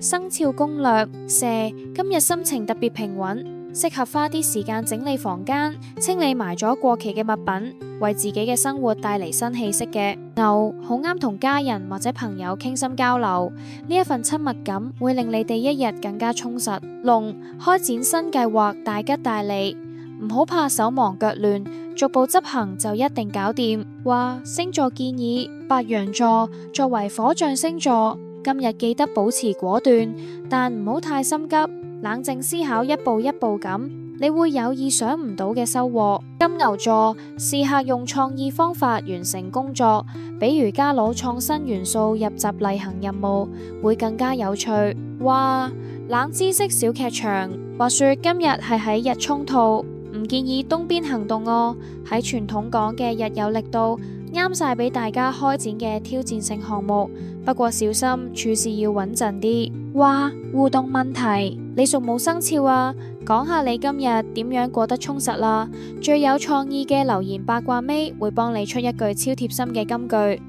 生肖攻略：蛇，今日心情特別平穩，適合花啲時間整理房間，清理埋咗過期嘅物品，為自己嘅生活帶嚟新氣息嘅。牛，好啱同家人或者朋友傾心交流，呢一份親密感會令你哋一日更加充實。龍，開展新計劃，大吉大利，唔好怕手忙腳亂，逐步執行就一定搞掂。話，星座建議：白羊座作為火象星座，今日記得保持果斷，但唔好太心急，冷靜思考，一步一步咁，你會有意想唔到嘅收穫。金牛座，試下用創意方法完成工作，比如加攞創新元素入閘例行任務，會更加有趣。哇，冷知識小劇場，話說今日係喺日沖兔，唔建議東邊行動哦。喺傳統講嘅日有力度，啱晒俾大家開展嘅挑戰性項目，不過小心處事要穩陣啲。哇，互動問題，你屬冇生肖啊？講下你今日點樣過得充實啦？最有創意嘅留言八卦尾會幫你出一句超貼心嘅金句。